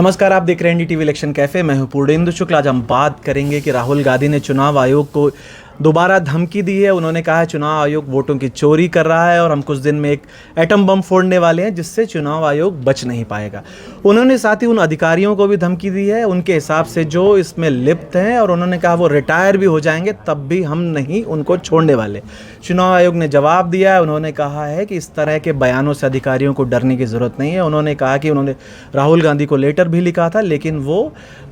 नमस्कार, आप देख रहे हैं NDTV इलेक्शन कैफे। मैं हूं पूर्णेंदु शुक्ल। आज हम बात करेंगे कि राहुल गांधी ने चुनाव आयोग को दोबारा धमकी दी है। उन्होंने कहा है चुनाव आयोग वोटों की चोरी कर रहा है और हम कुछ दिन में एक एटम बम फोड़ने वाले हैं जिससे चुनाव आयोग बच नहीं पाएगा। उन्होंने साथ ही उन अधिकारियों को भी धमकी दी है उनके हिसाब से जो इसमें लिप्त हैं, और उन्होंने कहा वो रिटायर भी हो जाएंगे तब भी हम नहीं उनको छोड़ने वाले। चुनाव आयोग ने जवाब दिया है। उन्होंने कहा है कि इस तरह के बयानों से अधिकारियों को डरने की ज़रूरत नहीं है। उन्होंने कहा कि उन्होंने राहुल गांधी को लेटर भी लिखा था लेकिन वो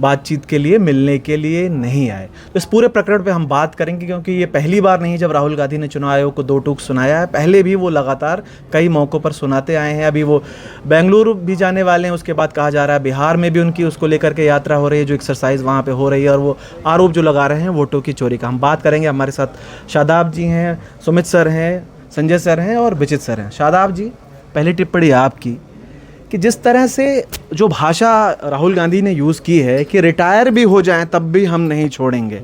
बातचीत के लिए मिलने के लिए नहीं आए। तो इस पूरे प्रकरण पे हम बात करेंगे क्योंकि ये पहली बार नहीं जब राहुल गांधी ने चुनाव आयोग को दो टूक सुनाया है। पहले भी वो लगातार कई मौक़ों पर सुनाते आए हैं। अभी वो बेंगलुरु भी जाने वाले हैं। उसके बाद कहा जा रहा है बिहार में भी उनकी उसको लेकर के यात्रा हो रही है, जो एक्सरसाइज वहाँ पे हो रही है, और वो आरोप जो लगा रहे हैं वोटों की चोरी का। हम बात करेंगे। हमारे साथ शादाब जी हैं, सुमित सर हैं, संजय सर हैं और विचित सर हैं। शादाब जी, पहली टिप्पणी आपकी कि जिस तरह से जो भाषा राहुल गांधी ने यूज़ की है कि रिटायर भी हो जाएं तब भी हम नहीं छोड़ेंगे,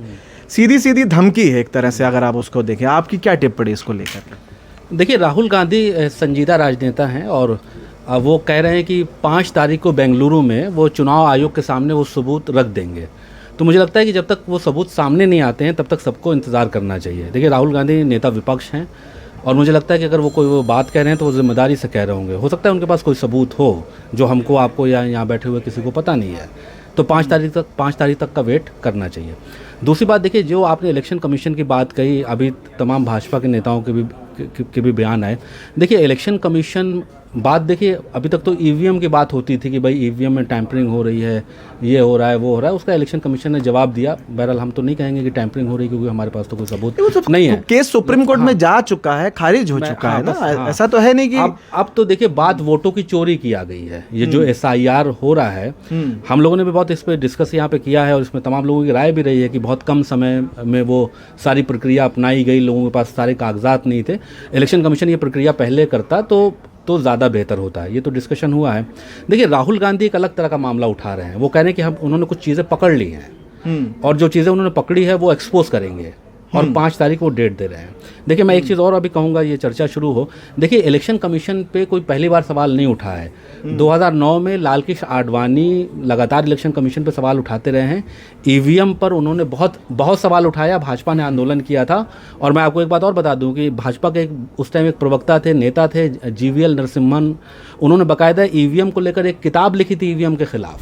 सीधी सीधी धमकी है एक तरह से। अगर आप उसको देखें, आपकी क्या टिप्पणी इसको लेकर के? देखिए, राहुल गांधी संजीदा राजनेता हैं और वो कह रहे हैं कि 5 तारीख को बेंगलुरु में वो चुनाव आयोग के सामने वो सबूत रख देंगे। तो मुझे लगता है कि जब तक वो सबूत सामने नहीं आते हैं तब तक सबको इंतज़ार करना चाहिए। देखिए, राहुल गांधी नेता विपक्ष हैं और मुझे लगता है कि अगर वो बात कह रहे हैं तो वो जिम्मेदारी से कह रहे होंगे। हो सकता है उनके पास कोई सबूत हो जो हमको, आपको या यहाँ बैठे हुए किसी को पता नहीं है। तो 5 तारीख तक का वेट करना चाहिए। दूसरी बात, देखिए, जो आपने इलेक्शन कमीशन की बात कही, अभी तमाम भाजपा के नेताओं के भी बयान आए। देखिए, इलेक्शन कमीशन बात, देखिए, अभी तक तो ईवीएम की बात होती थी कि भाई ईवीएम में टैंपरिंग हो रही है, ये हो रहा है, वो हो रहा है। उसका इलेक्शन कमीशन ने जवाब दिया। बहरहाल हम तो नहीं कहेंगे कि टैंपरिंग हो रही है क्योंकि हमारे पास तो कोई सबूत नहीं है। केस सुप्रीम कोर्ट में जा चुका है, खारिज हो चुका है ना। ऐसा तो है नहीं कि अब तो देखिए, बात वोटों की चोरी की आ गई है। ये जो SIR हो रहा है, हम लोगों ने भी बहुत इस पर डिस्कस यहाँ पे किया है और इसमें तमाम लोगों की राय भी रही है कि बहुत कम समय में वो सारी प्रक्रिया अपनाई गई। लोगों के पास सारे कागजात नहीं थे। इलेक्शन कमीशन ये प्रक्रिया पहले करता तो ज़्यादा बेहतर होता है। ये तो डिस्कशन हुआ है। देखिए, राहुल गांधी एक अलग तरह का मामला उठा रहे हैं। वो कह रहे हैं कि उन्होंने कुछ चीज़ें पकड़ ली हैं और जो चीज़ें उन्होंने पकड़ी है वो एक्सपोज करेंगे और 5 तारीख वो डेट दे रहे हैं। देखिए, मैं एक चीज़ और अभी कहूँगा, ये चर्चा शुरू हो। देखिए, इलेक्शन कमीशन पे कोई पहली बार सवाल नहीं उठा है। 2009 में लाल कृष्ण आडवाणी लगातार इलेक्शन कमीशन पे सवाल उठाते रहे हैं। ईवीएम पर उन्होंने बहुत सवाल उठाया। भाजपा ने आंदोलन किया था। और मैं आपको एक बात और बता दूं कि भाजपा के उस टाइम एक प्रवक्ता थे, नेता थे, GVL नरसिम्हन। उन्होंने बाकायदा ईवीएम को लेकर एक किताब लिखी थी ईवीएम के खिलाफ,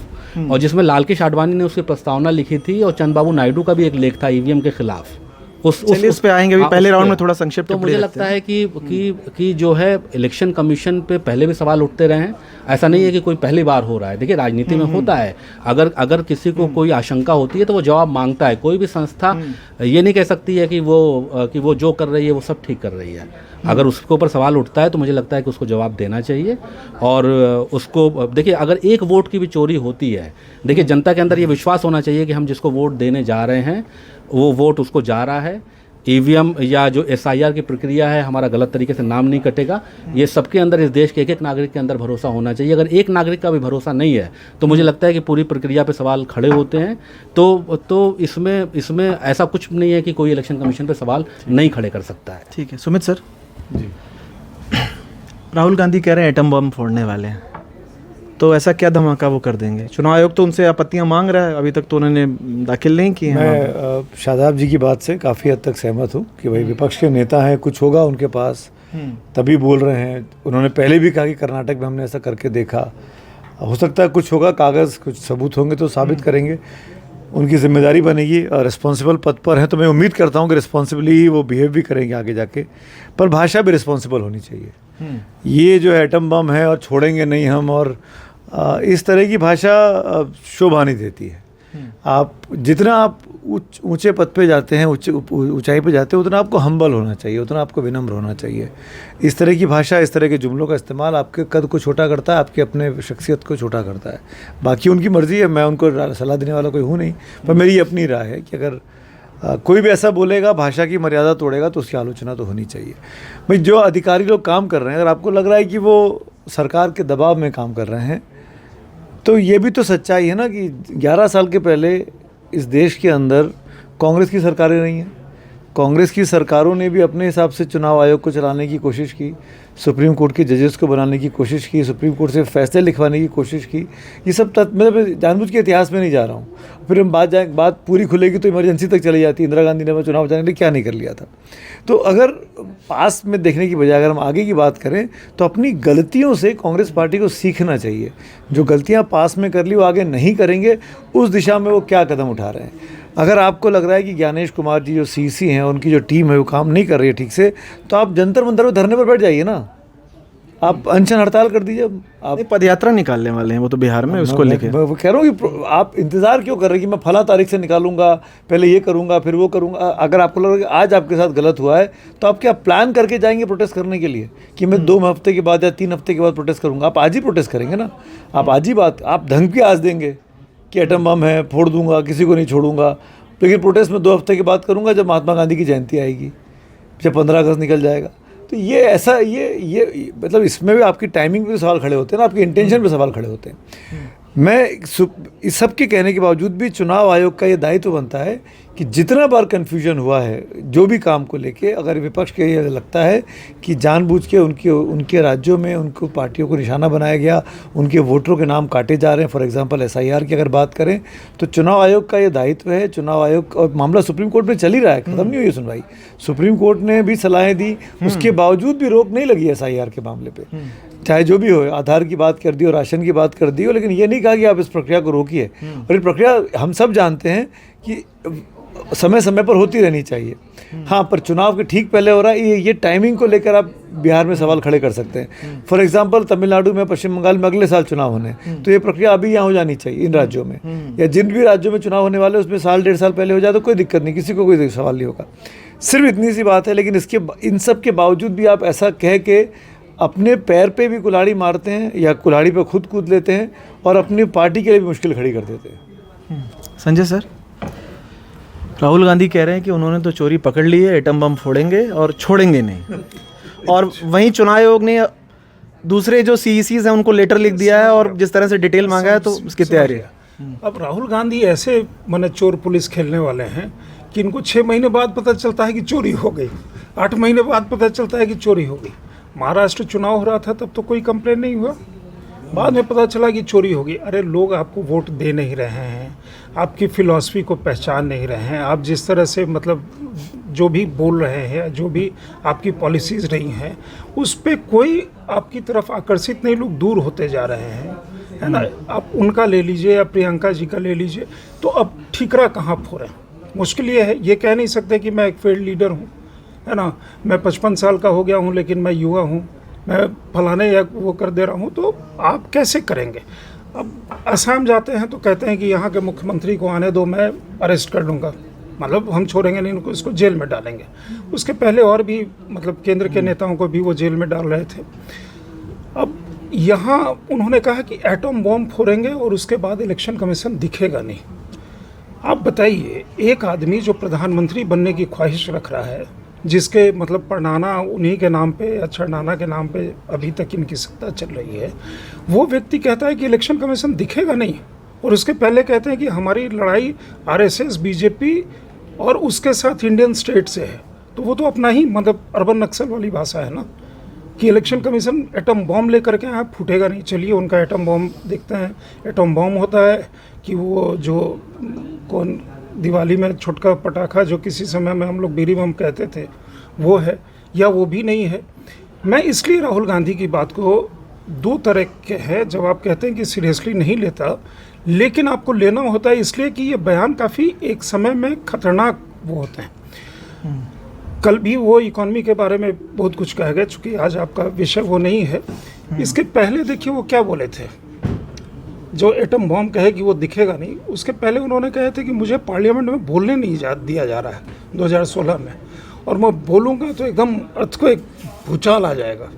और जिसमें लाल कृष्ण आडवाणी ने उसकी प्रस्तावना लिखी थी और चंद्रबाबू नायडू का भी एक लेख था ईवीएम के खिलाफ। उस पे आएंगे अभी। पहले राउंड में थोड़ा संक्षिप्त। तो मुझे लगता है कि जो है इलेक्शन कमीशन पे पहले भी सवाल उठते रहे हैं। ऐसा नहीं है कि कोई पहली बार हो रहा है। देखिए, राजनीति में होता है, अगर किसी को कोई आशंका होती है तो वो जवाब मांगता है। कोई भी संस्था ये नहीं कह सकती है कि वो जो कर रही है वो सब ठीक कर रही है। अगर उसके ऊपर सवाल उठता है तो मुझे लगता है कि उसको जवाब देना चाहिए। और उसको, देखिए, अगर एक वोट की भी चोरी होती है, देखिए, जनता के अंदर ये विश्वास होना चाहिए कि हम जिसको वोट देने जा रहे हैं वो वोट उसको जा रहा है। ईवीएम या जो SIR की प्रक्रिया है, हमारा गलत तरीके से नाम नहीं कटेगा। ये सबके अंदर, इस देश के एक नागरिक के अंदर भरोसा होना चाहिए। अगर एक नागरिक का भी भरोसा नहीं है तो मुझे लगता है कि पूरी प्रक्रिया पे सवाल खड़े होते हैं। तो इसमें ऐसा कुछ नहीं है कि कोई इलेक्शन कमीशन पे सवाल नहीं खड़े कर सकता है। ठीक है, सुमित सर जी। राहुल गांधी कह रहे हैं एटम बम फोड़ने वाले हैं, तो ऐसा क्या धमाका वो कर देंगे? चुनाव आयोग तो उनसे आपत्तियां मांग रहा है, अभी तक तो उन्होंने दाखिल नहीं की है। मैं शादाब जी की बात से काफ़ी हद तक सहमत हूँ कि भाई विपक्ष के नेता हैं, कुछ होगा उनके पास तभी बोल रहे हैं। उन्होंने पहले भी कहा कि कर्नाटक में हमने ऐसा करके देखा। हो सकता है कुछ होगा, कागज़ कुछ सबूत होंगे तो साबित करेंगे। उनकी जिम्मेदारी बनेगी और रिस्पॉन्सिबल पद पर हैं तो मैं उम्मीद करता हूँ कि रिस्पॉन्सिबली ही वो बिहेव भी करेंगे आगे जाके। पर भाषा भी रिस्पॉन्सिबल होनी चाहिए। ये जो एटम बम है और छोड़ेंगे नहीं हम, और इस तरह की भाषा शोभा नहीं देती है। आप जितना आप ऊंचे पद पे जाते हैं, ऊंचाई पे जाते हैं, उतना आपको हम्बल होना चाहिए, उतना आपको विनम्र होना चाहिए। इस तरह की भाषा, इस तरह के जुमलों का इस्तेमाल आपके कद को छोटा करता है, आपके अपने शख्सियत को छोटा करता है। बाकी उनकी मर्ज़ी है, मैं उनको सलाह देने वाला कोई हूँ नहीं। पर मेरी अपनी राय है कि अगर कोई भी ऐसा बोलेगा, भाषा की मर्यादा तोड़ेगा, तो उसकी आलोचना तो होनी चाहिए। भाई, जो अधिकारी लोग काम कर रहे हैं, अगर आपको लग रहा है कि वो सरकार के दबाव में काम कर रहे हैं, तो ये भी तो सच्चाई है ना कि 11 साल के पहले इस देश के अंदर कांग्रेस की सरकारें रही हैं। कांग्रेस की सरकारों ने भी अपने हिसाब से चुनाव आयोग को चलाने की कोशिश की, सुप्रीम कोर्ट के जजेस को बनाने की कोशिश की, सुप्रीम कोर्ट से फैसले लिखवाने की कोशिश की। ये सब मतलब जानबूझ के इतिहास में नहीं जा रहा हूँ। फिर हम बात पूरी खुलेगी तो इमरजेंसी तक चली जाती है। इंदिरा गांधी ने चुनाव बचाने के लिए क्या नहीं कर लिया था। तो अगर पास में देखने की बजाय अगर हम आगे की बात करें तो अपनी गलतियों से कांग्रेस पार्टी को सीखना चाहिए। जो गलतियाँ पास में कर ली वो आगे नहीं करेंगे, उस दिशा में वो क्या कदम उठा रहे हैं। अगर आपको लग रहा है कि ज्ञानेश कुमार जी जो सीसी हैं, उनकी जो टीम है वो काम नहीं कर रही है ठीक से, तो आप जंतर मंतर में धरने पर बैठ जाइए ना, आप अनशन हड़ताल कर दीजिए। आप पदयात्रा निकालने वाले हैं वो तो बिहार में, उसको लेके मैं कह रहा हूँ कि आप इंतज़ार क्यों कर रहे हैं कि मैं फला तारीख से निकालूंगा, पहले ये करूंगा फिर वो करूंगा। अगर आपको लग रहा है कि आज आपके साथ गलत हुआ है तो आप क्या प्लान करके जाएंगे प्रोटेस्ट करने के लिए कि मैं 2 हफ्ते के बाद या 3 हफ्ते के बाद प्रोटेस्ट करूंगा? आप आज ही प्रोटेस्ट करेंगे ना, आप आज ही आप धमकी आज देंगे कि एटम बम है, फोड़ दूंगा, किसी को नहीं छोड़ूंगा। लेकिन प्रोटेस्ट में 2 हफ्ते के बाद करूंगा जब महात्मा गांधी की जयंती आएगी, जब 15 अगस्त निकल जाएगा। तो ये ऐसा ये मतलब इसमें भी आपकी टाइमिंग पे सवाल खड़े होते हैं ना, आपकी इंटेंशन पे सवाल खड़े होते हैं। मैं इस सब के कहने के बावजूद भी चुनाव आयोग का ये दायित्व बनता है कि जितना बार कन्फ्यूजन हुआ है जो भी काम को लेके, अगर विपक्ष के ये लगता है कि जानबूझ के उनके राज्यों में उनको पार्टियों को निशाना बनाया गया, उनके वोटरों के नाम काटे जा रहे हैं, फॉर एग्जांपल SIR की अगर बात करें तो चुनाव आयोग का ये दायित्व है। चुनाव आयोग और मामला सुप्रीम कोर्ट में चल ही रहा है, खत्म नहीं हुई है सुनवाई। सुप्रीम कोर्ट ने भी सलाहें दी, उसके बावजूद भी रोक नहीं लगी SIR के मामले पर। चाहे जो भी हो, आधार की बात कर दी हो, राशन की बात कर दी हो, लेकिन ये नहीं कहा कि आप इस प्रक्रिया को रोकिए। और ये प्रक्रिया हम सब जानते हैं कि समय समय पर होती रहनी चाहिए। हाँ, पर चुनाव के ठीक पहले हो रहा है, ये टाइमिंग को लेकर आप बिहार में सवाल खड़े कर सकते हैं। फॉर एग्जांपल तमिलनाडु में, पश्चिम बंगाल में अगले साल चुनाव होने, तो ये प्रक्रिया अभी यहाँ हो जानी चाहिए इन राज्यों में, या जिन भी राज्यों में चुनाव होने वाले उसमें 1.5 साल पहले हो जाए तो कोई दिक्कत नहीं, किसी को कोई सवाल नहीं होगा। सिर्फ इतनी सी बात है। लेकिन इन सब के बावजूद भी आप ऐसा कह के अपने पैर पे भी कुल्हाड़ी मारते हैं या कुल्हाड़ी पे खुद कूद लेते हैं और अपनी पार्टी के लिए भी मुश्किल खड़ी कर देते हैं। संजय सर, राहुल गांधी कह रहे हैं कि उन्होंने तो चोरी पकड़ ली है, एटम बम फोड़ेंगे और छोड़ेंगे नहीं। और वहीं चुनाव आयोग ने दूसरे जो CECs हैं उनको लेटर लिख दिया है और जिस तरह से डिटेल मांगा है तो उसकी तैयारी है। अब राहुल गांधी ऐसे माने चोर पुलिस खेलने वाले हैं कि इनको 6 महीने बाद पता चलता है कि चोरी हो गई, 8 महीने बाद पता चलता है कि चोरी हो गई। महाराष्ट्र चुनाव हो रहा था तब तो कोई कंप्लेन नहीं हुआ, बाद में पता चला कि चोरी होगी। अरे लोग आपको वोट दे नहीं रहे हैं, आपकी फिलॉसफी को पहचान नहीं रहे हैं, आप जिस तरह से मतलब जो भी बोल रहे हैं, जो भी आपकी पॉलिसीज़ रही हैं, उस पर कोई आपकी तरफ आकर्षित नहीं, लोग दूर होते जा रहे हैं, है ना। आप उनका ले लीजिए या प्रियंका जी का ले लीजिए, तो अब ठीकरा कहाँ फोड़ें। मुश्किल ये है, ये कह नहीं सकते कि मैं एक फील्ड लीडर हूँ, है ना, मैं 55 साल का हो गया हूँ लेकिन मैं युवा हूँ, मैं फलाने या वो कर दे रहा हूँ, तो आप कैसे करेंगे। अब असम जाते हैं तो कहते हैं कि यहाँ के मुख्यमंत्री को आने दो, मैं अरेस्ट कर लूँगा, मतलब हम छोड़ेंगे नहीं उनको, इसको जेल में डालेंगे। उसके पहले और भी मतलब केंद्र के नेताओं को भी वो जेल में डाल रहे थे। अब यहाँ उन्होंने कहा कि एटम बॉम्ब फोड़ेंगे और उसके बाद इलेक्शन कमीशन दिखेगा नहीं। आप बताइए, एक आदमी जो प्रधानमंत्री बनने की ख्वाहिश रख रहा है, जिसके मतलब परनाना उन्हीं के नाम पे या छड़नाना के नाम पे अभी तक इनकी सत्ता चल रही है, वो व्यक्ति कहता है कि इलेक्शन कमीशन दिखेगा नहीं, और उसके पहले कहते हैं कि हमारी लड़ाई RSS BJP और उसके साथ इंडियन स्टेट से है। तो वो तो अपना ही मतलब अर्बन नक्सल वाली भाषा है ना, कि इलेक्शन कमीशन एटम बॉम्ब लेकर के यहाँ फूटेगा नहीं। चलिए उनका एटम बॉम्ब देखते हैं। एटम बॉम्ब होता है कि वो जो कौन दिवाली में छोटका पटाखा जो किसी समय में हम लोग बीड़ी बम कहते थे, वो है, या वो भी नहीं है। मैं इसलिए राहुल गांधी की बात को 2 तरह के है, जब आप कहते हैं कि सीरियसली नहीं लेता, लेकिन आपको लेना होता है इसलिए कि ये बयान काफ़ी एक समय में खतरनाक वो होते हैं। कल भी वो इकॉनमी के बारे में बहुत कुछ कह गए, चूँकि आज आपका विषय वो नहीं है। इसके पहले देखिए वो क्या बोले थे, जो एटम बॉम्ब कहे कि वो दिखेगा नहीं, उसके पहले उन्होंने कहे थे कि मुझे पार्लियामेंट में बोलने नहीं दिया जा रहा है 2016 में, और मैं बोलूँगा तो एकदम अर्थ को एक भूचाल आ जाएगा।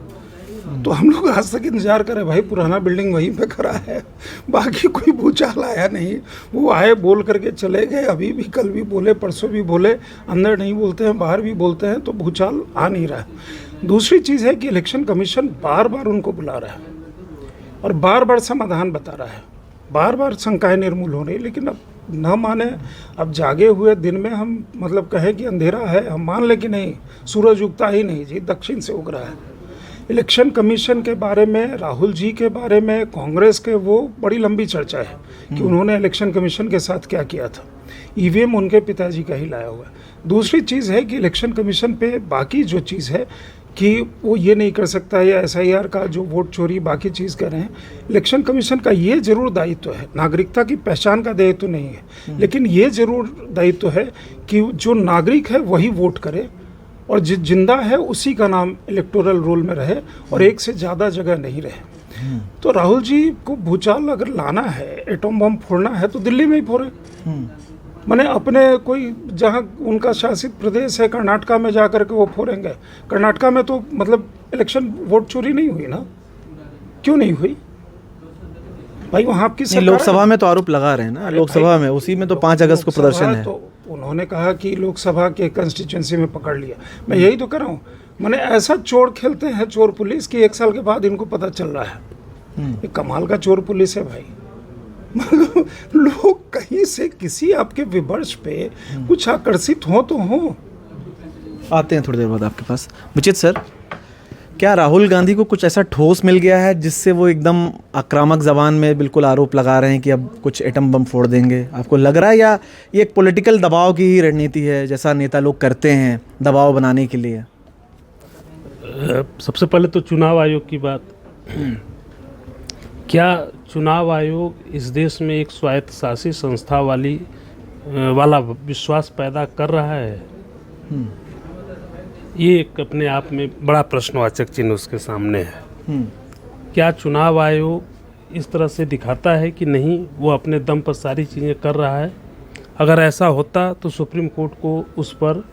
तो हम लोग आज तक इंतजार करें, भाई पुराना बिल्डिंग वहीं पे खड़ा है, बाकी कोई भूचाल आया नहीं। वो आए, बोल करके चले गए, अभी भी कल भी बोले, परसों भी बोले, अंदर नहीं बोलते हैं बाहर भी बोलते हैं, तो भूचाल आ नहीं रहा है। दूसरी चीज़ है कि इलेक्शन कमीशन बार बार उनको बुला रहा है और बार बार समाधान बता रहा है, बार बार शंकाएं निर्मूल हो रही, लेकिन अब न माने, अब जागे हुए दिन में हम मतलब कहें कि अंधेरा है, हम मान लें कि नहीं, सूरज उगता ही नहीं जी, दक्षिण से उग रहा है। इलेक्शन कमीशन के बारे में, राहुल जी के बारे में, कांग्रेस के, वो बड़ी लंबी चर्चा है कि उन्होंने इलेक्शन कमीशन के साथ क्या किया था। ईवीएम उनके पिताजी का ही लाया हुआ है। दूसरी चीज़ है कि इलेक्शन कमीशन पे बाकी जो चीज़ है कि वो ये नहीं कर सकता, या एसआईआर का जो वोट चोरी बाकी चीज़ कर रहे हैं, इलेक्शन कमीशन का ये जरूर दायित्व है, नागरिकता की पहचान का दायित्व नहीं है, लेकिन ये जरूर दायित्व है कि जो नागरिक है वही वोट करे और जिंदा है उसी का नाम इलेक्टोरल रोल में रहे और एक से ज़्यादा जगह नहीं रहे। तो राहुल जी को भूचाल अगर लाना है, एटम बम फोड़ना है, तो दिल्ली में ही फोड़े। माने अपने कोई जहाँ उनका शासित प्रदेश है कर्नाटका में जा कर के वो फोड़ेंगे। कर्नाटका में तो मतलब इलेक्शन वोट चोरी नहीं हुई ना, क्यों नहीं हुई भाई? वहाँ आपकी सरकार लोकसभा में तो आरोप लगा रहे हैं ना, लोकसभा में, उसी में तो 5 अगस्त को प्रदर्शन है। तो उन्होंने कहा कि लोकसभा के कंस्टिट्यूंसी में पकड़ लिया। मैं यही तो कर रहा हूँ, मैंने ऐसा चोर खेलते हैं चोर पुलिस कि 1 साल के बाद इनको पता चल रहा है। ये कमाल का चोर पुलिस है भाई। मतलब लोग कहीं से किसी आपके विमर्श पे कुछ आकर्षित हो तो हो। आते हैं थोड़ी देर बाद आपके पास। विचित सर, क्या राहुल गांधी को कुछ ऐसा ठोस मिल गया है जिससे वो एकदम आक्रामक जबान में बिल्कुल आरोप लगा रहे हैं कि अब कुछ एटम बम फोड़ देंगे? आपको लग रहा है या ये एक पॉलिटिकल दबाव की ही रणनीति है, जैसा नेता लोग करते हैं दबाव बनाने के लिए? सबसे पहले तो चुनाव आयोग की बात। क्या चुनाव आयोग इस देश में एक स्वायत्तशासी संस्था वाला विश्वास पैदा कर रहा है? ये एक अपने आप में बड़ा प्रश्नवाचक चिन्ह उसके सामने है। क्या चुनाव आयोग इस तरह से दिखाता है कि नहीं, वो अपने दम पर सारी चीज़ें कर रहा है? अगर ऐसा होता तो सुप्रीम कोर्ट को उस पर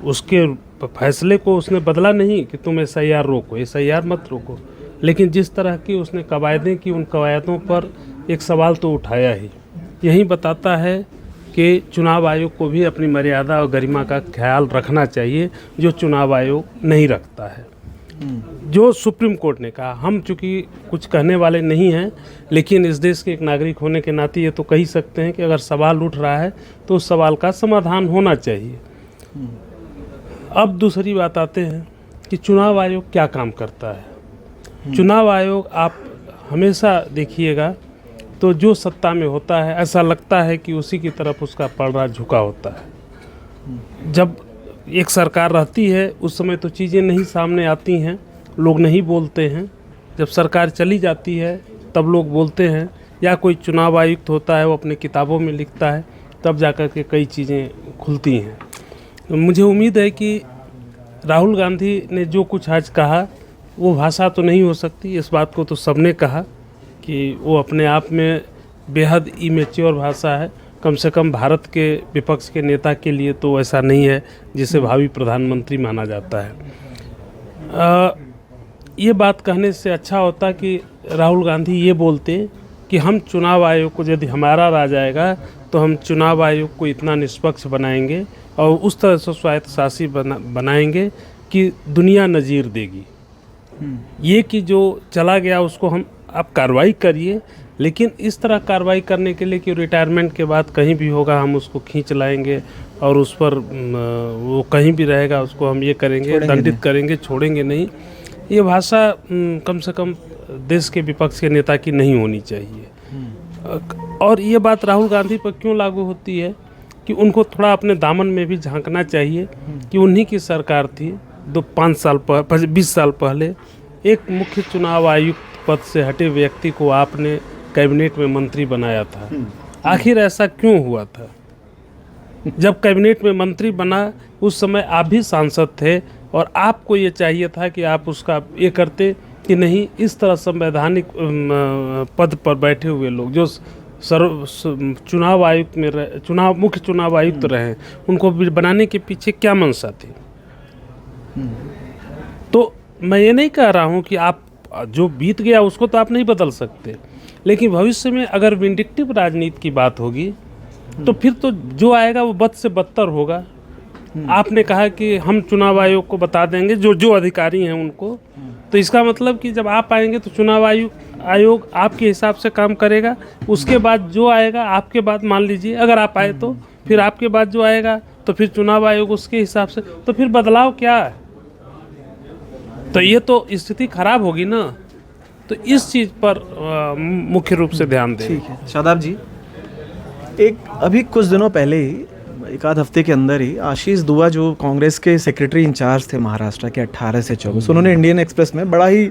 उसके फैसले को उसने बदला नहीं कि तुम एसआईआर रोको, एसआईआर मत रोको, लेकिन जिस तरह की उसने कवायदें की, उन कवायदों पर एक सवाल तो उठाया ही। यही बताता है कि चुनाव आयोग को भी अपनी मर्यादा और गरिमा का ख्याल रखना चाहिए, जो चुनाव आयोग नहीं रखता है। जो सुप्रीम कोर्ट ने कहा, हम चूँकि कुछ कहने वाले नहीं हैं, लेकिन इस देश के एक नागरिक होने के नाते ये तो कह ही सकते हैं कि अगर सवाल उठ रहा है तो उस सवाल का समाधान होना चाहिए। अब दूसरी बात आते हैं कि चुनाव आयोग क्या काम करता है। चुनाव आयोग आप हमेशा देखिएगा तो जो सत्ता में होता है ऐसा लगता है कि उसी की तरफ उसका पलड़ा झुका होता है। जब एक सरकार रहती है उस समय तो चीज़ें नहीं सामने आती हैं, लोग नहीं बोलते हैं। जब सरकार चली जाती है तब लोग बोलते हैं, या कोई चुनाव आयुक्त होता है वो अपने किताबों में लिखता है, तब जाकर के कई चीज़ें खुलती हैं। तो मुझे उम्मीद है कि राहुल गांधी ने जो कुछ आज कहा वो भाषा तो नहीं हो सकती, इस बात को तो सबने कहा कि वो अपने आप में बेहद इमेच्योर भाषा है। कम से कम भारत के विपक्ष के नेता के लिए तो ऐसा नहीं है जिसे भावी प्रधानमंत्री माना जाता है। ये बात कहने से अच्छा होता कि राहुल गांधी ये बोलते कि हम चुनाव आयोग को, यदि हमारा राज आएगा तो हम चुनाव आयोग को इतना निष्पक्ष बनाएंगे और उस तरह से स्वायत्तशासी बनाएंगे कि दुनिया नज़ीर देगी। ये कि जो चला गया उसको हम आप कार्रवाई करिए, लेकिन इस तरह कार्रवाई करने के लिए कि रिटायरमेंट के बाद कहीं भी होगा हम उसको खींच लाएंगे और उस पर वो कहीं भी रहेगा उसको हम ये करेंगे, दंडित करेंगे, छोड़ेंगे नहीं, ये भाषा कम से कम देश के विपक्ष के नेता की नहीं होनी चाहिए। और ये बात राहुल गांधी पर क्यों लागू होती है कि उनको थोड़ा अपने दामन में भी झांकना चाहिए कि उन्हीं की सरकार थी 20 साल पहले एक मुख्य चुनाव आयुक्त पद से हटे व्यक्ति को आपने कैबिनेट में मंत्री बनाया था। आखिर ऐसा क्यों हुआ था? जब कैबिनेट में मंत्री बना उस समय आप भी सांसद थे और आपको ये चाहिए था कि आप उसका ये करते कि नहीं, इस तरह संवैधानिक पद पर बैठे हुए लोग जो चुनाव आयुक्त में मुख्य चुनाव आयुक्त रहे, उनको बनाने के पीछे क्या मंशा थी? तो मैं ये नहीं कह रहा हूँ कि आप जो बीत गया उसको तो आप नहीं बदल सकते, लेकिन भविष्य में अगर विंडिक्टिव राजनीति की बात होगी तो फिर तो जो आएगा वो बद से बदतर होगा। आपने कहा कि हम चुनाव आयोग को बता देंगे जो अधिकारी हैं उनको, तो इसका मतलब कि जब आप आएंगे तो चुनाव आयोग आयोग आपके हिसाब से काम करेगा। उसके बाद जो आएगा आपके बाद, मान लीजिए अगर आप आए तो फिर आपके बाद जो आएगा तो फिर चुनाव आयोग उसके हिसाब से, तो फिर बदलाव क्या है? तो ये तो स्थिति खराब होगी ना। तो इस चीज़ पर मुख्य रूप से ध्यान दें। ठीक है शादाब जी, एक अभी कुछ दिनों पहले ही, एक आध हफ्ते के अंदर ही, आशीष दुआ जो कांग्रेस के सेक्रेटरी इंचार्ज थे महाराष्ट्र के 18 से 24, उन्होंने इंडियन एक्सप्रेस में बड़ा ही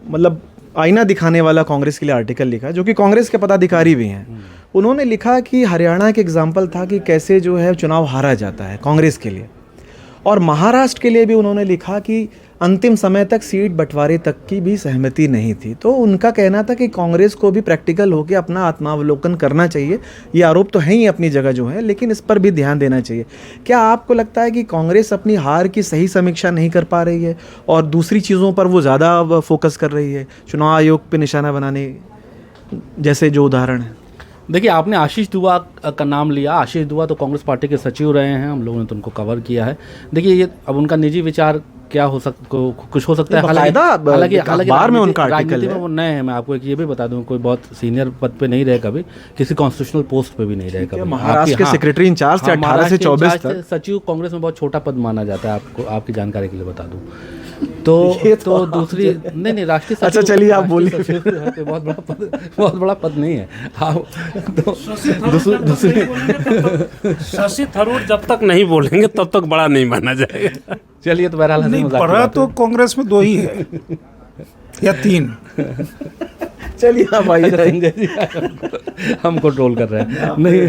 मतलब आईना दिखाने वाला कांग्रेस के लिए आर्टिकल लिखा, जो कि कांग्रेस के पदाधिकारी भी हैं। उन्होंने लिखा कि हरियाणा के एग्जाम्पल था कि कैसे जो है चुनाव हारा जाता है कांग्रेस के लिए, और महाराष्ट्र के लिए भी उन्होंने लिखा कि अंतिम समय तक सीट बंटवारे तक की भी सहमति नहीं थी। तो उनका कहना था कि कांग्रेस को भी प्रैक्टिकल होकर अपना आत्मावलोकन करना चाहिए। ये आरोप तो है ही अपनी जगह जो है, लेकिन इस पर भी ध्यान देना चाहिए। क्या आपको लगता है कि कांग्रेस अपनी हार की सही समीक्षा नहीं कर पा रही है और दूसरी चीज़ों पर वो ज़्यादा फोकस कर रही है, चुनाव आयोग पर निशाना बनाने जैसे जो उदाहरण है? देखिए, आपने आशीष दुआ का नाम लिया। आशीष दुआ तो कांग्रेस पार्टी के सचिव रहे हैं, हम लोगों ने तो उनको कवर किया है। देखिए, ये अब उनका निजी विचार क्या हो कुछ हो सकता है। हालांकि अखबार में उनका आर्टिकल है, वो नए हैं। मैं आपको एक ये भी बता दूं, कोई बहुत सीनियर पद पे नहीं रहे कभी, किसी कॉन्स्टिट्यूशनल पोस्ट पे भी नहीं रहे कभी। महाराष्ट्र के सेक्रेटरी इंचार्ज थे 18 से 24 तक। सचिव कांग्रेस में बहुत छोटा पद माना जाता है, आपको आपकी जानकारी के लिए बता दूं। तो दूसरी नहीं राष्ट्रीय, अच्छा चलिए आप बोलिए। बहुत बड़ा पद नहीं है। तो दूसरी शशि थरूर जब तक नहीं बोलेंगे तब तक बड़ा नहीं माना जाएगा। चलिए, तो बहरहाल नहीं, बड़ा तो कांग्रेस में 2 ही है या 3। चलिए आप आइए। संजय जी हमको ट्रोल कर रहे हैं। नहीं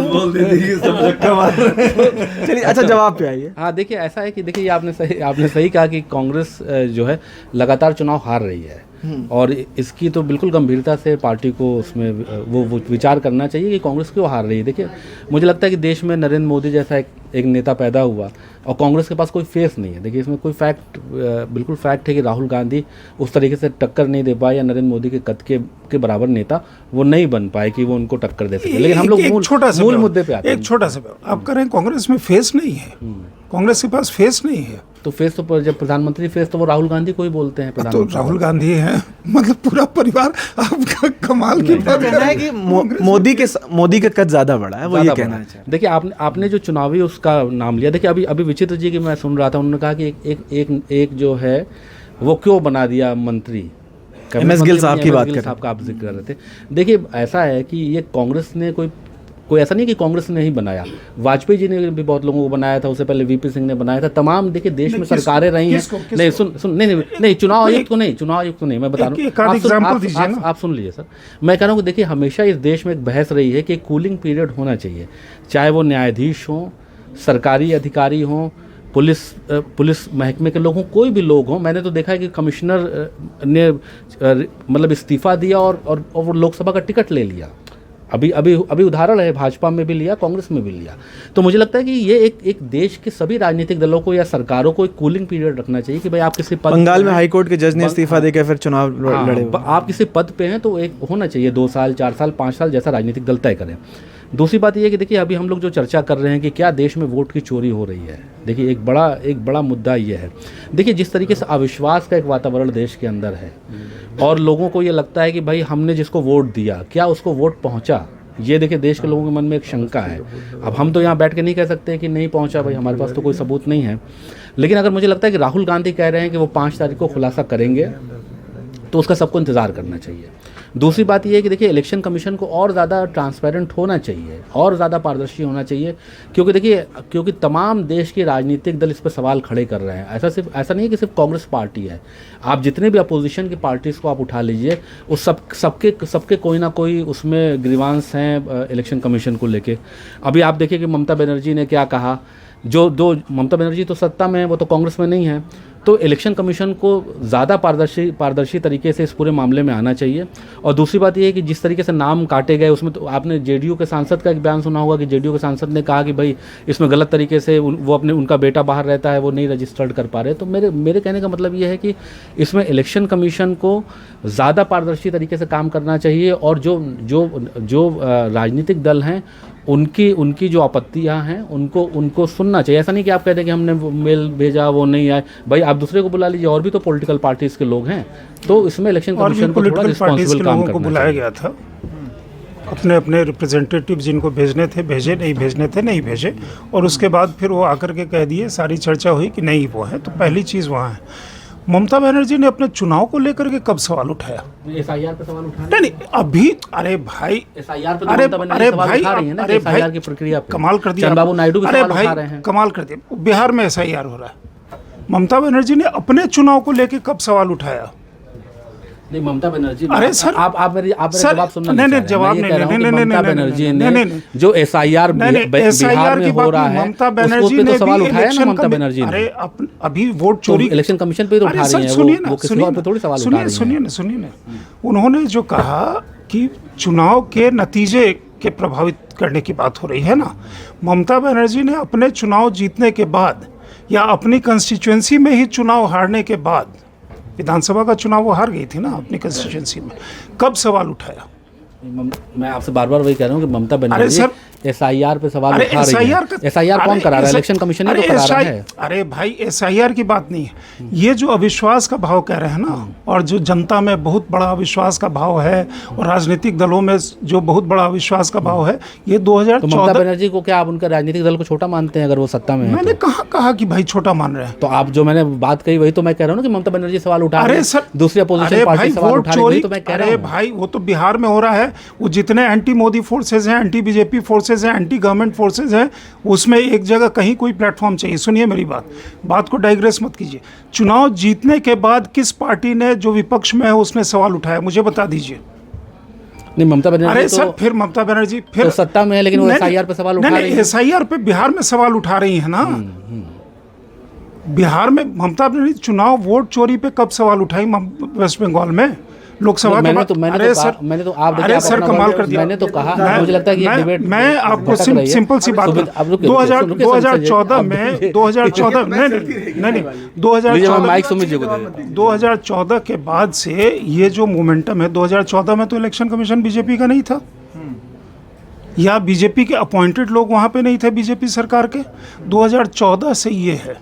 बोल दीजिए सब धक्का मार रहे हैं। चलिए अच्छा जवाब पे आइए। हाँ, देखिए ऐसा है कि देखिए ये आपने सही कहा कि कांग्रेस जो है लगातार चुनाव हार रही है, और इसकी तो बिल्कुल गंभीरता से पार्टी को उसमें वो विचार करना चाहिए कि कांग्रेस क्यों हार रही है। देखिए, मुझे लगता है कि देश में नरेंद्र मोदी जैसा एक नेता पैदा हुआ और कांग्रेस के पास कोई फेस नहीं है। देखिए, इसमें कोई बिल्कुल फैक्ट है कि राहुल गांधी उस तरीके से टक्कर नहीं दे पाए, या नरेंद्र मोदी के कद के बराबर नेता वो नहीं बन पाए कि वो उनको टक्कर दे सके। लेकिन हम लोग मूल मुद्दे पे आते हैं। एक छोटा सा आप कह रहे हैं कांग्रेस में फेस नहीं है, कांग्रेस के पास फेस नहीं है। तो फेस तो जब प्रधानमंत्री फेस तो वो राहुल गांधी को ही बोलते हैं। तो राहुल गांधी है, मतलब पूरा परिवार आपका कमाल की बात है कि मोदी का कद ज्यादा बड़ा है, वो ये कहना है। देखिए, आपने जो चुनावी उसका नाम लिया, देखिए अभी विचित्र जी की मैं सुन रहा था, उन्होंने कहा कि एक जो है वो क्यों बना दिया मंत्री। MS गिल साहब की बात कर, साहब का आप जिक्र कर रहे थे। देखिए, ऐसा है कि ये कांग्रेस ने कोई ऐसा नहीं कि कांग्रेस ने ही बनाया। वाजपेयी जी ने भी बहुत लोगों को बनाया था, उससे पहले VP सिंह ने बनाया था। तमाम देखिए देश में सरकारें रही हैं। नहीं नहीं चुनाव आयुक्त को नहीं मैं बता रहा हूँ। आप सुन लीजिए सर, मैं कह रहा हूँ कि देखिए हमेशा इस देश में एक बहस रही है कि कूलिंग पीरियड होना चाहिए, चाहे वो न्यायाधीश हों, सरकारी अधिकारी हों, पुलिस महकमे के लोग हों, कोई भी लोग हों। मैंने तो देखा है कि कमिश्नर ने मतलब इस्तीफा दिया और वो लोकसभा का टिकट ले लिया। अभी उदाहरण है, भाजपा में भी लिया, कांग्रेस में भी लिया। तो मुझे लगता है कि ये एक देश के सभी राजनीतिक दलों को या सरकारों को एक कूलिंग पीरियड रखना चाहिए कि भाई आप किसी पद, बंगाल में हाईकोर्ट के जज ने इस्तीफा देकर फिर चुनाव लड़े। आप किसी पद पे हैं तो एक होना चाहिए 2 साल 4 साल 5 साल, जैसा राजनीतिक दल तय करें। दूसरी बात यह है कि देखिए अभी हम लोग जो चर्चा कर रहे हैं कि क्या देश में वोट की चोरी हो रही है, देखिए एक बड़ा मुद्दा ये है। देखिए जिस तरीके से अविश्वास का एक वातावरण देश के अंदर है और लोगों को ये लगता है कि भाई हमने जिसको वोट दिया क्या उसको वोट पहुंचा, ये देखिए देश के लोगों के मन में एक शंका है। अब हम तो यहाँ बैठ के नहीं कह सकते कि नहीं पहुंचा, भाई हमारे पास तो कोई सबूत नहीं है। लेकिन अगर मुझे लगता है कि राहुल गांधी कह रहे हैं कि वो 5 तारीख को खुलासा करेंगे तो उसका सबको इंतज़ार करना चाहिए। दूसरी बात यह है कि देखिए इलेक्शन कमीशन को और ज़्यादा ट्रांसपेरेंट होना चाहिए और ज़्यादा पारदर्शी होना चाहिए, क्योंकि तमाम देश के राजनीतिक दल इस पर सवाल खड़े कर रहे हैं। ऐसा नहीं है कि सिर्फ कांग्रेस पार्टी है, आप जितने भी अपोजिशन की पार्टीज़ को आप उठा लीजिए, उस सबके कोई ना कोई उसमें ग्रीवांस हैं इलेक्शन कमीशन को लेके। अभी आप देखिए कि ममता बनर्जी ने क्या कहा, ममता बनर्जी तो सत्ता में है, वो तो कांग्रेस में नहीं है। तो इलेक्शन कमीशन को ज़्यादा पारदर्शी तरीके से इस पूरे मामले में आना चाहिए। और दूसरी बात यह है कि जिस तरीके से नाम काटे गए उसमें, तो आपने जेडीयू के सांसद का एक बयान सुना होगा कि जेडीयू के सांसद ने कहा कि भाई इसमें गलत तरीके से वो उनका बेटा बाहर रहता है, वो नहीं रजिस्टर्ड कर पा रहे। तो मेरे कहने का मतलब ये है कि इसमें इलेक्शन कमीशन को ज़्यादा पारदर्शी तरीके से काम करना चाहिए और जो राजनीतिक दल हैं उनकी जो आपत्तियां हैं उनको सुनना चाहिए। ऐसा नहीं कि आप कहते हैं कि हमने मेल भेजा वो नहीं आए, भाई आप दूसरे को बुला लीजिए, और भी तो पॉलिटिकल पार्टीज के लोग हैं, तो इसमें इलेक्शन और भी कमीशन को थोड़ा पॉलिटिकल पार्टीज रिस्पॉन्सिबल के काम लोगों को करना बुलाया चाहिए। गया था, अपने अपने रिप्रेजेंटेटिव जिनको भेजने थे भेजे, नहीं भेजने थे नहीं भेजे, और उसके बाद फिर वो आकर के कह दिए, सारी चर्चा हुई कि नहीं वो है। तो पहली चीज़ वहाँ है। ममता बनर्जी ने अपने चुनाव को लेकर के कब सवाल उठाया? एसआईआर पे सवाल उठा नहीं अभी, अरे भाई, एसआईआर पे तो अरे ममता बनर्जी अरे सवाल भाई, उठा रही है ना, अरे एसआईआर भाई, की प्रक्रिया पे कमाल कर दिया। चंद्रबाबू नायडू भी अरे सवाल भाई, उठा रहे हैं। कमाल कर दिया। बिहार में एसआईआर हो रहा है, ममता बनर्जी ने अपने चुनाव को लेकर कब सवाल उठाया? नहीं, ममता बनर्जी, अरे सर, आप मेरी सर, जवाब सुनना नहीं, नहीं, चाह रहे हैं। जवाब मैं ये नहीं, कह रहा हूं नहीं, कि नहीं, ममता नहीं, बनर्जी नहीं, ने नहीं, नहीं, जो एसआईआर बिहार में हो रहा है, ममता उसको बनर्जी पे ने तो सवाल भी उठाया ना इलेक्शन ममता बनर्जी ने। अरे अभी वोट तो चोरी इलेक्शन कमीशन पे तो उठा अरे रही हैं, सर, सुनिए ना, वो किसी सुनिए और पे थोड़ी सवाल उठा रही हैं। सुनिए ना, उन्होंने जो कहा कि चुनाव के नतीजे के प्रभावित करने की बात हो रही है ना, ममता बनर्जी ने अपने चुनाव जीतने के बाद या अपनी कंस्टिट्यूएंसी में ही चुनाव हारने के बाद, विधानसभा का चुनाव वो हार गई थी ना अपनी कंस्टिट्यूएंसी में, कब सवाल उठाया? मैं आपसे बार बार वही कह रहा हूँ कि ममता अरे बनर्जी सर, एसआईआर पे सवाल अरे उठा रही है। एसआईआर कौन करा रहा है? इलेक्शन कमीशन ही तो करा रहा है। अरे भाई, एसआईआर की बात नहीं है, ये जो अविश्वास का भाव कह रहे हैं ना, और जो जनता में बहुत बड़ा अविश्वास का भाव है और राजनीतिक दलों में जो बहुत बड़ा अविश्वास का भाव है, ये तो ममता 2014। बनर्जी को क्या आप उनका राजनीतिक दल को छोटा मानते हैं अगर वो सत्ता में है? मैंने कहाँ कहा कि भाई छोटा मान रहे हैं? तो आप जो मैंने बात कही वही तो मैं कह रहा हूँ कि ममता बनर्जी सवाल उठा रही अरे है, सर, दूसरी अपोजिशन अरे पार्टी भाई, सवाल वोट उठा रही है, चोरी, वही तो मैं कह रहा अरे हूँ। भाई, वो तो बिहार में हो रहा है। वो जितने एंटी मोदी फोर्सेज हैं, एंटी बीजेपी फोर्सेज हैं, एंटी गवर्नमेंट फोर्सेज हैं, उसमें एक जगह कहीं कोई प्लेटफॉर्म चाहिए। सुनिए मेरी बात को डाइग्रेस मत कीजिए। चुनाव जीतने के बाद किस पार्टी ने, जो विपक्ष में है, उसने सवाल उठाया? मुझे बता दीजिए। नहीं, ममता बनर्जी अरे तो सर, फिर ममता बनर्जी फिर तो सत्ता में है, लेकिन वो एसआईआर पे सवाल उठा रही है। एसआईआर पे बिहार में सवाल उठा रही है ना। बिहार में ममता बनर्जी चुनाव वोट चोरी पे कब सवाल उठाई? वेस्ट बंगाल में लोकसभा के बाद। मैंने तो आप अरे सर, कमाल कर दिया। मैंने तो कहा, मुझे लगता है कि ये डिबेट मैं आपको सिंपल सी बात 2014 में 2014 के बाद से ये जो मोमेंटम है, 2014 में तो इलेक्शन कमीशन बीजेपी का नहीं था, या बीजेपी के अपॉइंटेड लोग वहाँ पे नहीं थे बीजेपी सरकार के। 2014 से ये है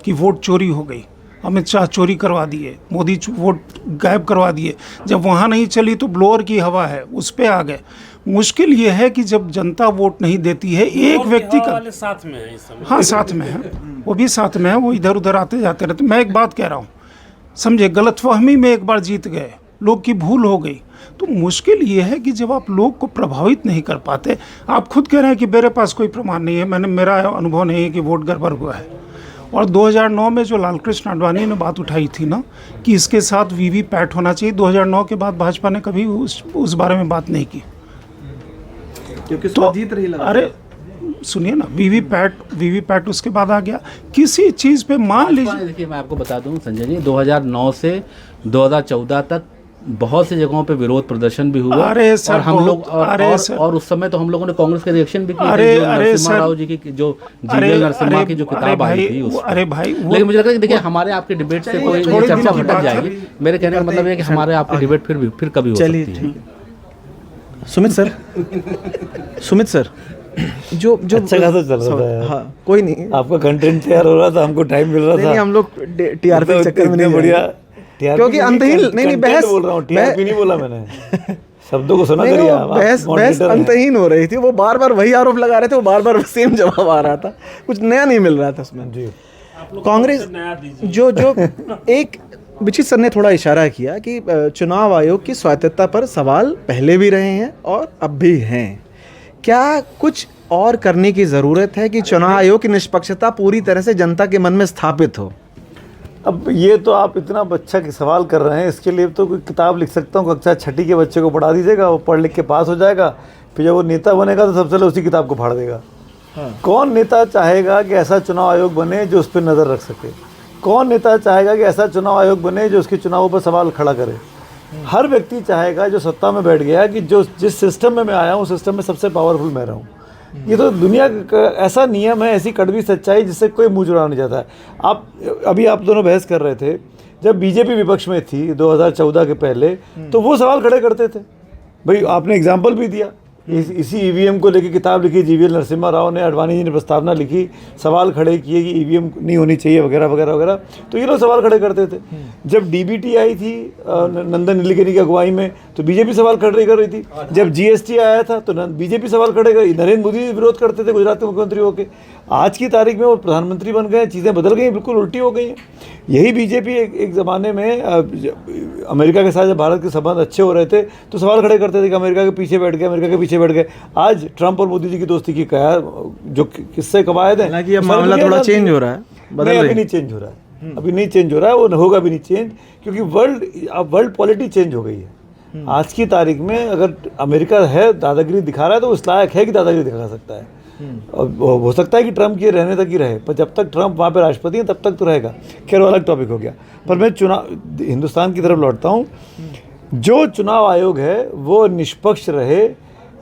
कि वोट चोरी हो गई, अमित शाह चोरी करवा दिए, मोदी वोट गायब करवा दिए। जब वहाँ नहीं चली तो ब्लोअर की हवा है, उस पे आ गए। मुश्किल ये है कि जब जनता वोट नहीं देती है, एक व्यक्ति का साथ में है इस समय। हाँ, साथ में है, वो भी साथ में है, वो इधर उधर आते जाते रहते। मैं एक बात कह रहा हूँ, समझे, गलतफहमी में एक बार जीत गए, लोग की भूल हो गई। तो मुश्किल ये है कि जब आप लोग को प्रभावित नहीं कर पाते, आप खुद कह रहे हैं कि मेरे पास कोई प्रमाण नहीं है, मेरा अनुभव नहीं है कि वोट गड़बड़ हुआ है। और 2009 में जो लालकृष्ण आडवाणी ने बात उठाई थी ना कि इसके साथ वीवीपैट होना चाहिए, 2009 के बाद भाजपा ने कभी उस बारे में बात नहीं की, क्योंकि तो जीत रही लगा। अरे सुनिए ना, वीवीपैट उसके बाद आ गया। किसी चीज़ पे मान लीजिए, देखिए मैं आपको बता दूं संजय जी, 2009 से 2014 तक बहुत सी जगहों पे विरोध प्रदर्शन भी हुआ। अरे सर, और हम लोग सर, और उस समय तो हम लोगों ने कांग्रेस के रिएक्शन भी किए अरे थे, जो नरसिम्हा सर, राव जी की जो जीवीएल नरसिम्हा की जो किताब आई थी उस। अरे भाई, लेकिन मुझे लगता है कि देखिए हमारे आपके डिबेट से कोई थोड़ी चर्चा दिन की भटक बात जाएगी। है। मेरे कहने का मतलब है कि हमारे आपकी डिबेट फिर कभी हो सकती है। सुमित सर, जो अच्छा खासा चल रहा था यार। हाँ, कोई नहीं, आपका कंटेंट तैयार हो रहा था, हमको टाइम मिल रहा था। नहीं, हम लोग टीआरपी के चक्कर में नहीं बढ़िया बढ़िया, क्योंकि अंतहीन नहीं बहस बोल रहा हूँ, टीआरपी नहीं बोला मैंने। शब्दों को सुना करिए आप, बहस अंतहीन हो रही थी। वो बार बार वही आरोप लगा रहे थे, वो बार बार सेम जवाब आ रहा था, कुछ नया नहीं मिल रहा था उसमें। जी, कांग्रेस जो एक बिचित सर ने थोड़ा इशारा किया कि चुनाव आयोग की स्वायत्तता पर सवाल पहले भी रहे हैं और अब भी हैं। क्या कुछ और करने की ज़रूरत है कि चुनाव आयोग की निष्पक्षता पूरी तरह से जनता के मन में स्थापित हो? अब ये तो आप इतना अच्छा सवाल कर रहे हैं, इसके लिए तो कोई किताब लिख सकता हूँ, कक्षा 6 के बच्चे को पढ़ा दीजिएगा, वो पढ़ लिख के पास हो जाएगा, फिर जब वो नेता बनेगा तो सबसे पहले उसी किताब को फाड़ देगा। कौन नेता चाहेगा कि ऐसा चुनाव आयोग बने जो उस पर नज़र रख सके? कौन नेता चाहेगा कि ऐसा चुनाव आयोग बने जो उसके चुनावों पर सवाल खड़ा करे? हर व्यक्ति चाहेगा जो सत्ता में बैठ गया कि जो जिस सिस्टम में मैं आया हूँ, उस सिस्टम में सबसे पावरफुल मैं रहूँ। ये तो दुनिया का ऐसा नियम है, ऐसी कड़वी सच्चाई जिससे कोई मुंह जुड़ा नहीं जाता है। आप दोनों बहस कर रहे थे, जब बीजेपी विपक्ष में थी 2014 के पहले, तो वो सवाल खड़े करते थे। भाई आपने एग्जाम्पल भी दिया, इसी ईवीएम को लेकर किताब लिखी जीवीएल नरसिम्हा राव ने, अडवाणी जी ने प्रस्तावना लिखी, सवाल खड़े किए कि ईवीएम नहीं होनी चाहिए वगैरह वगैरह वगैरह, तो ये लोग सवाल खड़े करते थे। जब डीबीटी आई थी नंदन नीलेकनी की अगुवाई में, तो बीजेपी सवाल खड़े कर रही थी। जब जीएसटी आया था तो बीजेपी सवाल खड़े कर, नरेंद्र मोदी विरोध करते थे गुजरात के मुख्यमंत्री होकर। आज की तारीख में वो प्रधानमंत्री बन गए, चीज़ें बदल गई, बिल्कुल उल्टी हो गई हैं। यही बीजेपी एक ज़माने में अमेरिका के साथ जब भारत के संबंध अच्छे हो रहे थे तो सवाल खड़े करते थे कि अमेरिका के पीछे बैठ गए, अमेरिका के पीछे बैठ गए। आज ट्रंप और मोदी जी की दोस्ती की क्या जो किस्से कवायद हैं, हालांकि अब मामला थोड़ा चेंज हो रहा है, नहीं अभी नहीं चेंज हो रहा है, अभी नहीं चेंज हो रहा है, वो होगा भी नहीं चेंज, क्योंकि वर्ल्ड पॉलिटी चेंज हो गई है। आज की तारीख में अगर अमेरिका है दादागिरी दिखा रहा है तो उस लायक है कि दादागिरी दिखा सकता है। हो सकता है कि ट्रंप के रहने तक ही रहे, पर जब तक ट्रंप वहाँ पे राष्ट्रपति है तब तक तो रहेगा। खैर वो अलग टॉपिक हो गया। पर मैं हिंदुस्तान की तरफ लौटता हूँ। जो चुनाव आयोग है वो निष्पक्ष रहे,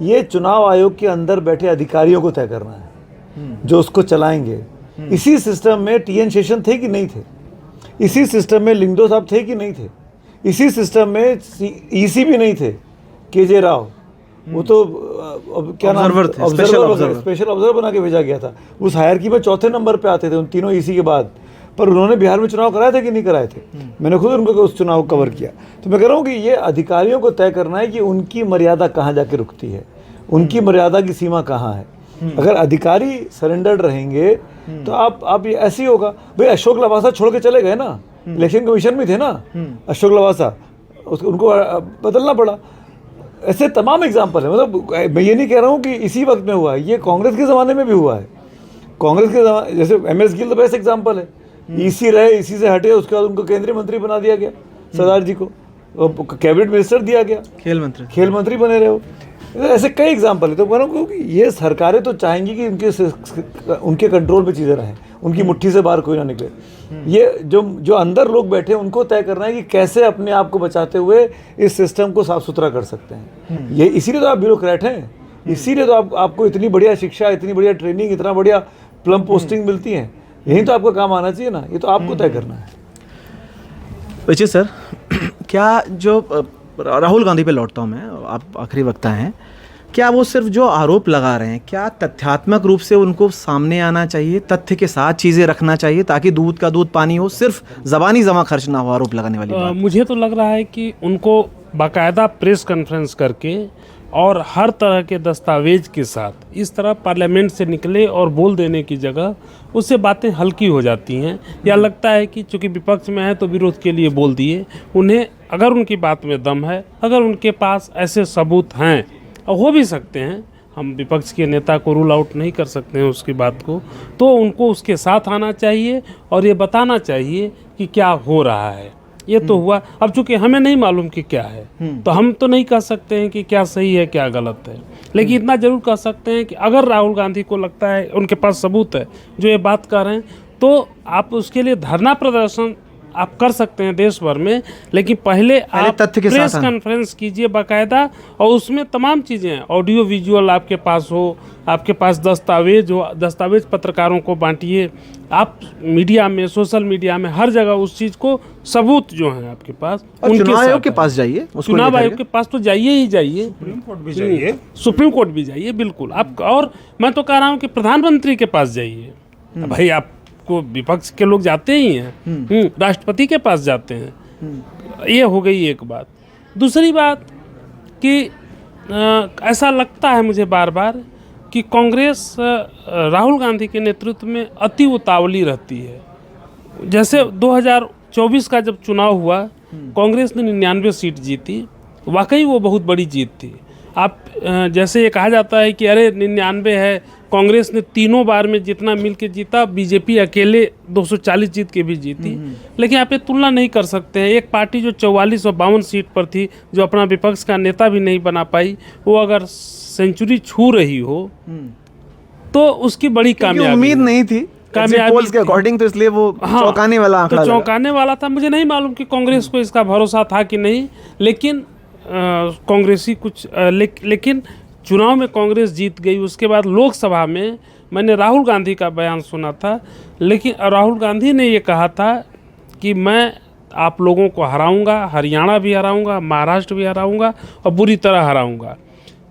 ये चुनाव आयोग के अंदर बैठे अधिकारियों को तय करना है जो उसको चलाएंगे। इसी सिस्टम में टीएन शेषन थे कि नहीं थे, इसी सिस्टम में लिंगदो साहब थे कि नहीं थे, इसी सिस्टम में ईसी भी नहीं थे केजे राव, वो तो क्या नाम, ऑब्जर्वर, स्पेशल ऑब्जर्वर बना के भेजा गया था। उस हायरकी में चौथे नंबर पे आते थे उन तीनों ईसी के बाद। पर उन्होंने बिहार में चुनाव कराए थे कि नहीं कराए थे? मैंने खुद उनको उस चुनाव को कवर किया। तो मैं कह रहा हूँ कि ये अधिकारियों को तय करना है कि उनकी मर्यादा कहाँ जाके रुकती है, उनकी मर्यादा की सीमा कहाँ है। अगर अधिकारी सरेंडर्ड रहेंगे तो आप ये ऐसे ही होगा। भाई अशोक लवासा छोड़ के चले गए ना, इलेक्शन कमीशन में थे ना अशोक लवासा, उनको बदलना पड़ा। ऐसे तमाम एग्जाम्पल है। मतलब मैं ये नहीं कह रहा हूँ कि इसी वक्त में हुआ है, ये कांग्रेस के ज़माने में भी हुआ है। कांग्रेस के ज़माने, जैसे एमएस गिल तो बेस्ट एग्जाम्पल है। ईसी रहे, ईसी से हटे, उसके बाद उनको केंद्रीय मंत्री बना दिया गया, सरदार जी को कैबिनेट मिनिस्टर दिया गया, खेल मंत्री बने रहे हो। ऐसे कई एग्जाम्पल है। तो कह रहा हूँ कि ये सरकारें तो चाहेंगी कि उनके कंट्रोल पे चीज़ें रहें, उनकी मुट्ठी से बाहर कोई ना निकले। ये जो अंदर लोग बैठे हैं उनको तय करना है कि कैसे अपने आप को बचाते हुए इस सिस्टम को साफ सुथरा कर सकते हैं। ये इसीलिए तो आप ब्यूरोक्रेट हैं, इसीलिए तो आपको इतनी बढ़िया शिक्षा, इतनी बढ़िया ट्रेनिंग, इतना बढ़िया प्लम पोस्टिंग मिलती है। यही तो आपका काम आना चाहिए ना, ये तो आपको तय करना है। वैसे सर, क्या जो राहुल गांधी पे लौटता हूँ मैं, आप आखिरी वक्ता हैं, क्या वो सिर्फ जो आरोप लगा रहे हैं, क्या तथ्यात्मक रूप से उनको सामने आना चाहिए, तथ्य के साथ चीज़ें रखना चाहिए ताकि दूध का दूध पानी हो, सिर्फ ज़बानी जमा खर्च ना हो आरोप लगाने वाली बात? मुझे तो लग रहा है कि उनको बाकायदा प्रेस कॉन्फ्रेंस करके और हर तरह के दस्तावेज के साथ इस तरह पार्लियामेंट से निकले और बोल देने की जगह उससे बातें हल्की हो जाती हैं। या लगता है कि चूंकि विपक्ष में है तो विरोध के लिए बोल दिए। उन्हें अगर उनकी बात में दम है, अगर उनके पास ऐसे सबूत हैं, और हो भी सकते हैं, हम विपक्ष के नेता को रूल आउट नहीं कर सकते हैं उसकी बात को, तो उनको उसके साथ आना चाहिए और ये बताना चाहिए कि क्या हो रहा है। ये तो हुआ, अब चूंकि हमें नहीं मालूम कि क्या है, तो हम तो नहीं कह सकते हैं कि क्या सही है क्या गलत है। लेकिन इतना जरूर कह सकते हैं कि अगर राहुल गांधी को लगता है उनके पास सबूत है जो ये बात कर रहे हैं, तो आप उसके लिए धरना प्रदर्शन आप कर सकते हैं देश भर में। लेकिन पहले आप प्रेस कॉन्फ्रेंस कीजिए बाकायदा, और उसमें तमाम चीज़ें, ऑडियो विजुअल आपके पास हो, आपके पास दस्तावेज हो, दस्तावेज पत्रकारों को बांटिए। आप मीडिया में, सोशल मीडिया में, हर जगह उस चीज़ को सबूत जो है आपके पास, चुनाव आयोग के पास जाइए, चुनाव आयोग के पास तो जाइए ही जाइए, सुप्रीम कोर्ट भी जाइए, सुप्रीम कोर्ट भी जाइए, बिल्कुल आप। और मैं तो कह रहा हूँ कि प्रधानमंत्री के पास जाइए। भाई आप को विपक्ष के लोग जाते ही हैं, राष्ट्रपति के पास जाते हैं। ये हो गई एक बात। दूसरी बात कि ऐसा लगता है मुझे बार बार कि कांग्रेस राहुल गांधी के नेतृत्व में अति उतावली रहती है। जैसे 2024 का जब चुनाव हुआ, कांग्रेस ने 99 सीट जीती, वाकई वो बहुत बड़ी जीत थी। आप जैसे ये कहा जाता है कि अरे 99 है, कांग्रेस ने तीनों बार में जितना मिल के जीता, बीजेपी अकेले 240 जीत के भी जीती। लेकिन आप ये तुलना नहीं कर सकते हैं। एक पार्टी जो 44 और 52 सीट पर थी, जो अपना विपक्ष का नेता भी नहीं बना पाई, वो अगर सेंचुरी छू रही हो तो उसकी बड़ी कामयाबी, उम्मीद नहीं थी कामयाबी के अकॉर्डिंग, तो इसलिए वो चौंकाने वाला आंकड़ा, तो चौंकाने वाला था। मुझे नहीं मालूम कि कांग्रेस को इसका भरोसा था कि नहीं, लेकिन कांग्रेसी कुछ लेकिन चुनाव में कांग्रेस जीत गई। उसके बाद लोकसभा में मैंने राहुल गांधी का बयान सुना था, लेकिन राहुल गांधी ने ये कहा था कि मैं आप लोगों को हराऊंगा, हरियाणा भी हराऊंगा, महाराष्ट्र भी हराऊंगा और बुरी तरह हराऊंगा।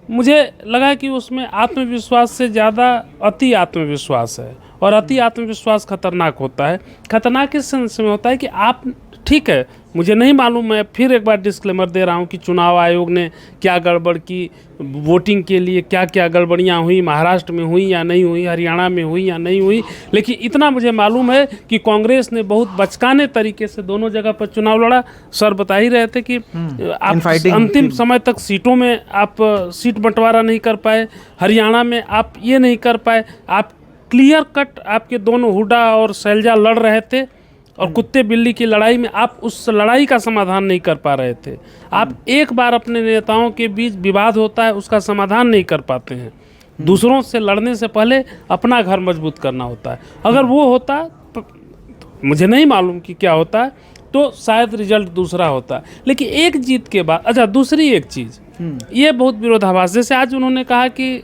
मुझे लगा कि उसमें आत्मविश्वास से ज़्यादा अति आत्मविश्वास है, और अति आत्मविश्वास खतरनाक होता है। खतरनाक इस सेंस में होता है कि आप, ठीक है, मुझे नहीं मालूम, मैं फिर एक बार डिस्क्लेमर दे रहा हूँ कि चुनाव आयोग ने क्या गड़बड़ की, वोटिंग के लिए क्या क्या गड़बड़ियाँ हुई, महाराष्ट्र में हुई या नहीं हुई, हरियाणा में हुई या नहीं हुई, लेकिन इतना मुझे मालूम है कि कांग्रेस ने बहुत बचकाने तरीके से दोनों जगह पर चुनाव लड़ा। सर बता ही रहे थे कि आप अंतिम समय तक सीटों में आप सीट बंटवारा नहीं कर पाए, हरियाणा में आप ये नहीं कर पाए, आप क्लियर कट आपके दोनों हुड्डा और शैलजा लड़ रहे थे, और कुत्ते बिल्ली की लड़ाई में आप उस लड़ाई का समाधान नहीं कर पा रहे थे। आप एक बार अपने नेताओं के बीच विवाद होता है, उसका समाधान नहीं कर पाते हैं। दूसरों से लड़ने से पहले अपना घर मजबूत करना होता है। अगर वो होता तो मुझे नहीं मालूम कि क्या होता है, तो शायद रिजल्ट दूसरा होता है। लेकिन एक जीत के बाद, अच्छा दूसरी एक चीज़, ये बहुत विरोधाभास, जैसे आज उन्होंने कहा कि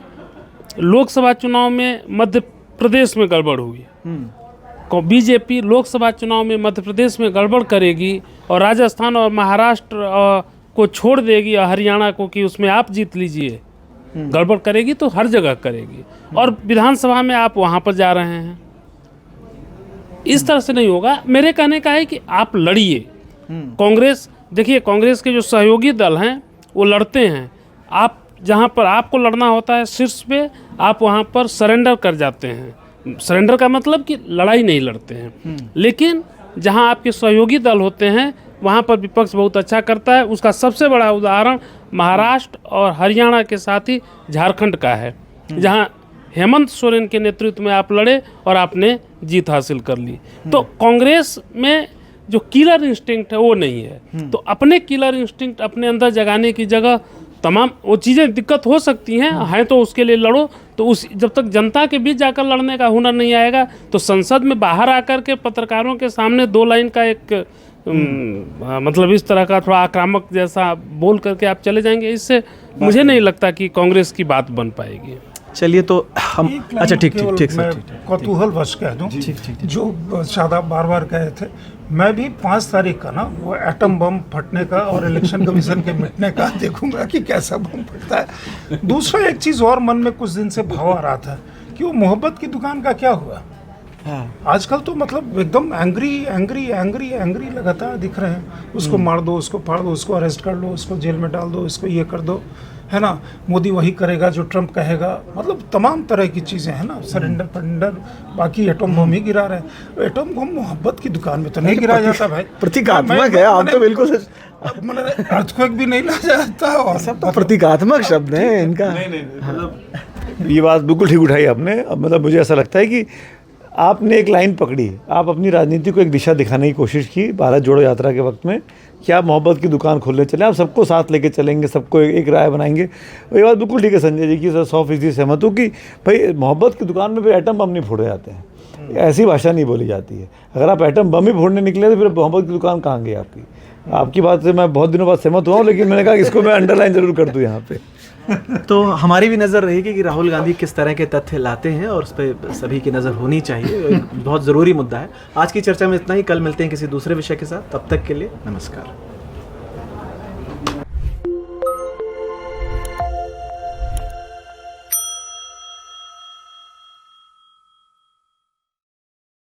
लोकसभा चुनाव में मध्य प्रदेश में गड़बड़ हुई, बीजेपी लोकसभा चुनाव में मध्य प्रदेश में गड़बड़ करेगी और राजस्थान और महाराष्ट्र को छोड़ देगी, और हरियाणा को कि उसमें आप जीत लीजिए, गड़बड़ करेगी तो हर जगह करेगी, और विधानसभा में आप वहाँ पर जा रहे हैं। इस तरह से नहीं होगा। मेरे कहने का है कि आप लड़िए। कांग्रेस, देखिए कांग्रेस के जो सहयोगी दल हैं वो लड़ते हैं, आप जहाँ पर आपको लड़ना होता है शीर्ष पे, आप वहाँ पर सरेंडर कर जाते हैं। सरेंडर का मतलब कि लड़ाई नहीं लड़ते हैं। लेकिन जहां आपके सहयोगी दल होते हैं वहां पर विपक्ष बहुत अच्छा करता है। उसका सबसे बड़ा उदाहरण महाराष्ट्र और हरियाणा के साथ ही झारखंड का है, जहां हेमंत सोरेन के नेतृत्व में आप लड़े और आपने जीत हासिल कर ली। तो कांग्रेस में जो किलर इंस्टिंक्ट है वो नहीं है। तो अपने किलर इंस्टिंक्ट अपने अंदर जगाने की जगह तमाम वो चीज़ें दिक्कत हो सकती हैं तो उसके लिए लड़ो। तो उस जब तक जनता के बीच जाकर लड़ने का हुनर नहीं आएगा, तो संसद में बाहर आकर के पत्रकारों के सामने 2 लाइन का एक मतलब इस तरह का थोड़ा आक्रामक जैसा बोल करके आप चले जाएंगे, इससे मुझे नहीं लगता कि कांग्रेस की बात बन पाएगी। चलिए तो हम, अच्छा ठीक मैं कौतूहलवश कह दूं, जो शादाब बार बार कहे थे, मैं भी 5 तारीख का ना वो एटम बम फटने का और इलेक्शन कमीशन के मिटने का देखूंगा कि कैसा बम फटता है। दूसरा एक चीज़ और मन में कुछ दिन से भाव आ रहा था कि वो मोहब्बत की दुकान का क्या हुआ। आजकल तो मतलब एकदम एंग्री लगातार दिख रहे हैं। उसको मार दो, उसको फाड़ दो, उसको अरेस्ट कर लो, उसको जेल में डाल दो, इसको ये कर दो, है ना। मोदी वही करेगा जो ट्रंप कहेगा, मतलब तमाम तरह की चीज़ें हैं ना। सरेंडर बाकी एटम बम ही गिरा रहे हैं। एटम बम मोहब्बत की दुकान में तो नहीं गिरा जाता भाई, प्रतीकात्मक है। आप तो बिल्कुल अर्थक्वेक भी नहीं ला जाता, और सब तो प्रतीकात्मक शब्द है इनका। ये बात बिल्कुल ठीक उठाई आपने। अब मतलब मुझे ऐसा लगता है कि आपने एक लाइन पकड़ी, आप अपनी राजनीति को एक दिशा दिखाने की कोशिश की भारत जोड़ो यात्रा के वक्त में, कि आप मोहब्बत की दुकान खोलने चले, आप सबको साथ लेके चलेंगे, सबको एक राय बनाएंगे। ये बात बिल्कुल ठीक है संजय जी की, 100% सहमत हूँ कि भाई मोहब्बत की दुकान में फिर एटम बम नहीं फोड़े जाते हैं, ऐसी भाषा नहीं बोली जाती है। अगर आप एटम बम ही फोड़ने निकले तो फिर मोहब्बत की दुकान कहाँ गई आपकी। आपकी बात से मैं बहुत दिनों बाद सहमत हुआ हूँ, लेकिन मैंने कहा इसको मैं अंडरलाइन जरूर कर दूँ यहाँ पे। तो हमारी भी नज़र रहेगी कि राहुल गांधी किस तरह के तथ्य लाते हैं, और उस पर सभी की नज़र होनी चाहिए। एक बहुत ज़रूरी मुद्दा है। आज की चर्चा में इतना ही, कल मिलते हैं किसी दूसरे विषय के साथ। तब तक के लिए नमस्कार।